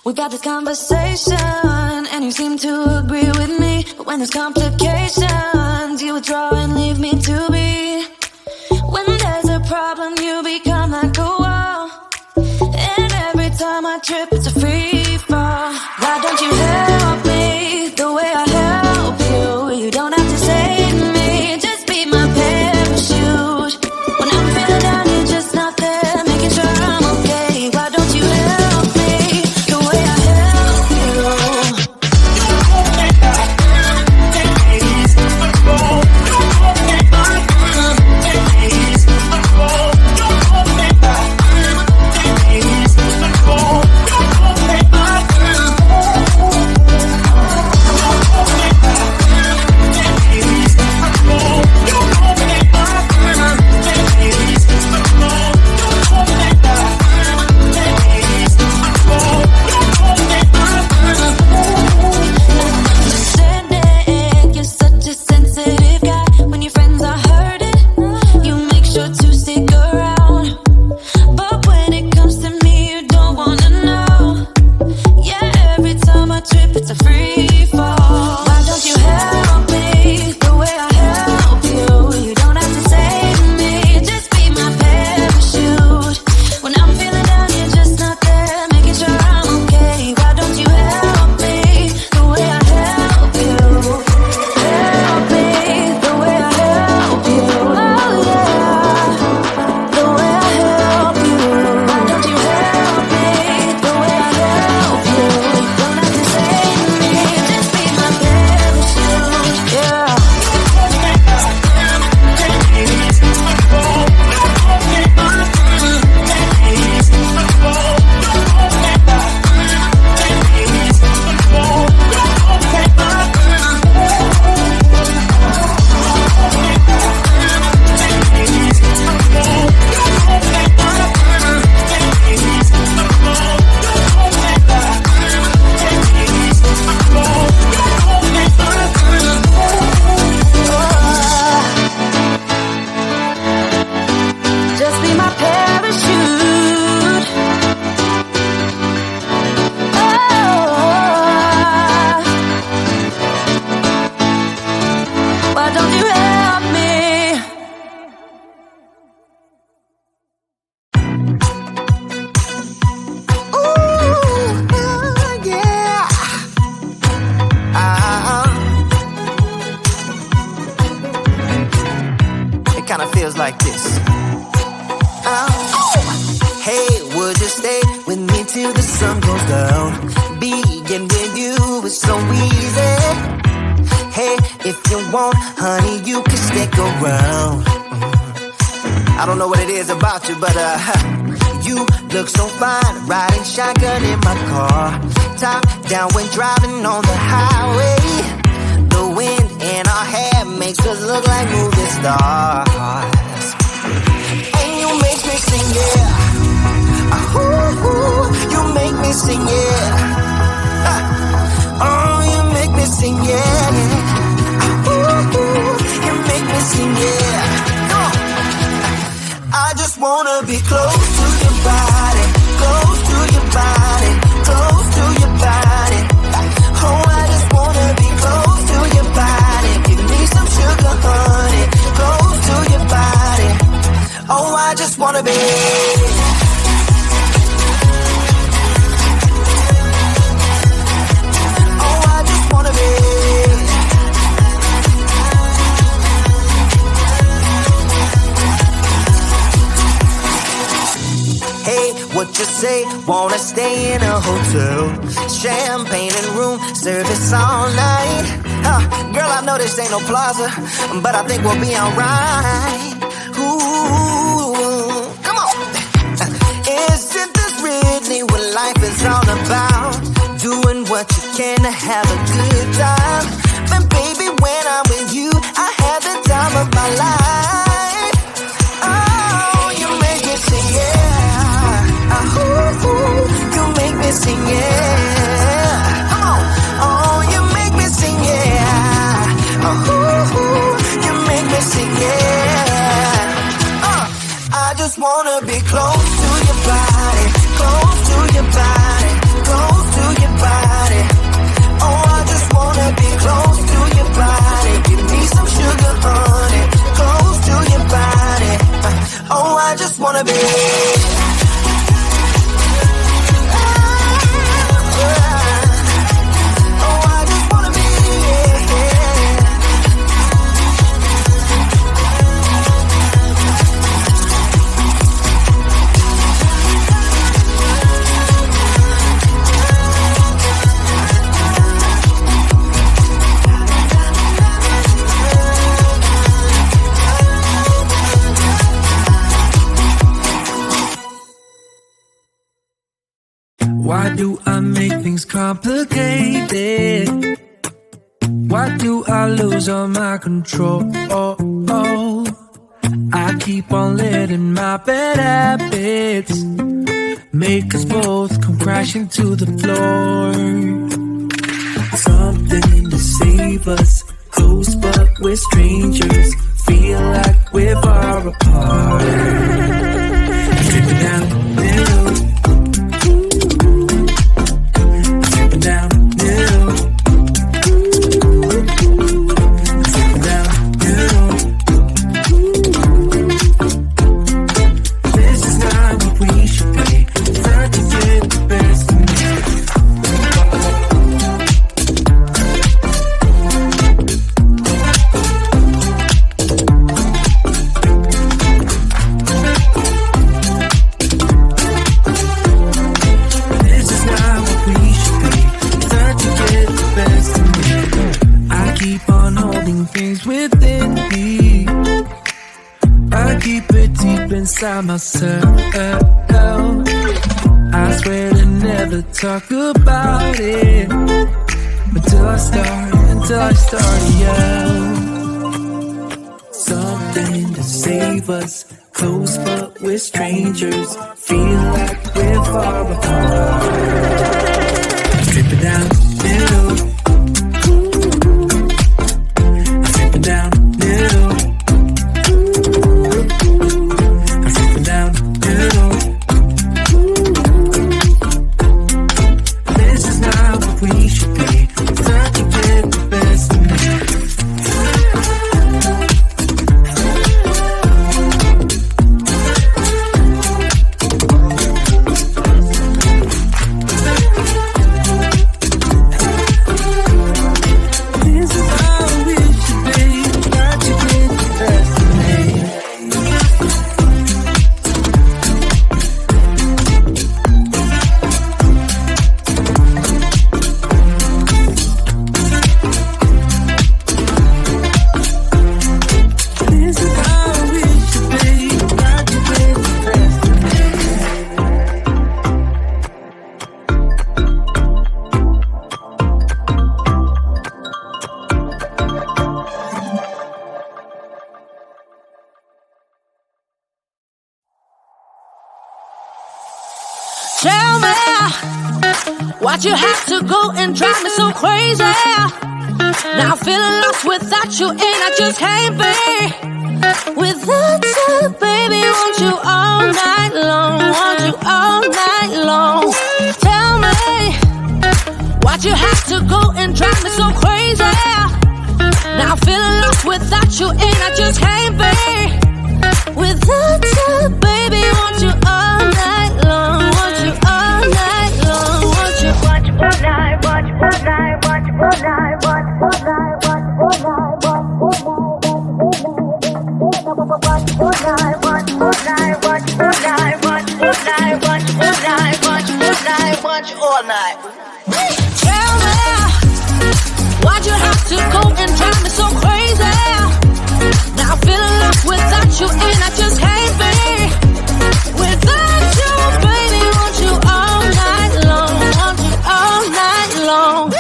We've got this conversation, and you seem to agree with me. But when there's complications, you withdraw and leave me to be. When there's a problem, you become like a wall. And every time I trip, it's a free fall. Why don't you help me the way I help you? You don't have to save me, just be my parachute. When I'm feeling down, you're just not there, making sure I'm okay. Why don't you help me the way I help you? Wanna stay in a hotel, champagne and room service all night. Girl, I know this ain't no plaza, but I think we'll be alright. Ooh, come on. Isn't this really what life is all about? Doing what you can to have a good time. But baby, when I'm with you, I have the time of my life. Oh, you make me sing, yeah. You make me sing, yeah. Come on. Oh, you make me sing, yeah. be. Why do I make things complicated? Why do I lose all my control? I keep on letting my bad habits make us both come crashing to the floor. Something to save us, close but we're strangers. Feel like we're far apart. Dripping down the middle. Down middle, down middle. This is not what we should be. Try to get the best of me. This is not what we should be. Keep on holding things within me. I keep it deep inside myself. I swear to never talk about it until I start to yell. Something to save us, close but we're strangers. Feel like we're far apart. Dripping down the middle. Down middle, I'm slipping down middle. This is not what we should be. Trying to get the best of me. Tell me why'd you have to go and drive me so crazy? Now I'm feeling lost without you, and I just can't be without you, baby. Want you all night long, want you all night long. Tell me why'd you have to go and drive me so crazy? Now I'm feeling lost without you, and I just can't be without you, baby. Want you all night long, want you all night long, want you all night, watch all night, watch all night, watch all night, watch all night, watch all night, watch all night, watch all night, watch all night, watch all night, watch all night, watch all night, watch all night. Tell me why'd you have to go and drive me so crazy? Now I'm feeling lost without you, and I just can't be without you, baby. Want you all night long, want you all night long.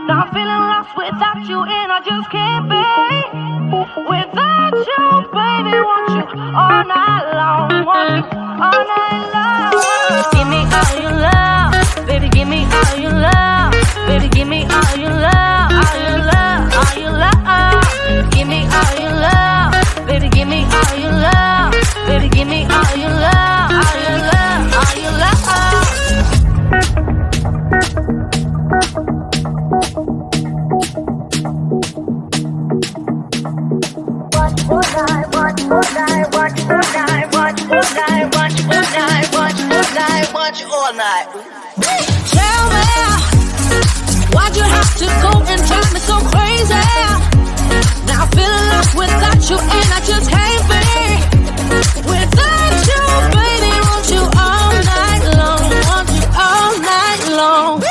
Now I'm feeling lost without you, and I just can't be without you, baby. Want you all night long, want you all night long. Give me all your love, baby. Give me all your love, baby. Give me all your love, all your love, all to go and drive me so crazy. Now I feel lost without you, and I just can't be without you, baby. Want you all night long, want you all night long.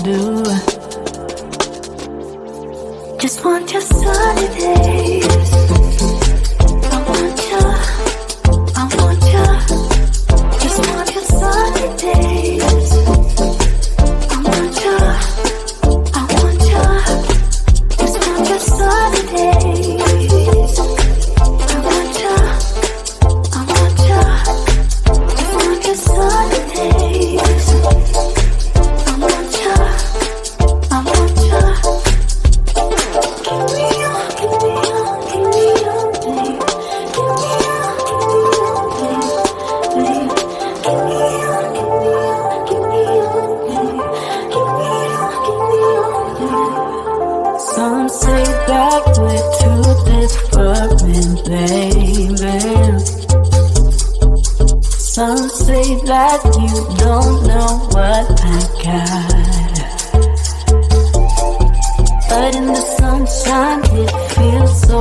do. Just want your sunny days. I want ya, I want ya. Just want your sunny days. I want ya, I want ya. Just want your sunny days. I want ya, I want ya. Just want your sunny days. I want ya, I want ya. Give me your, give me your, give me your name. Give me your, give me your name. Give me your, give me your, give me your name. Give me your, give me your name. Some say that we're two different, baby. Some say that you don't know what I got. But in the sunshine it feels so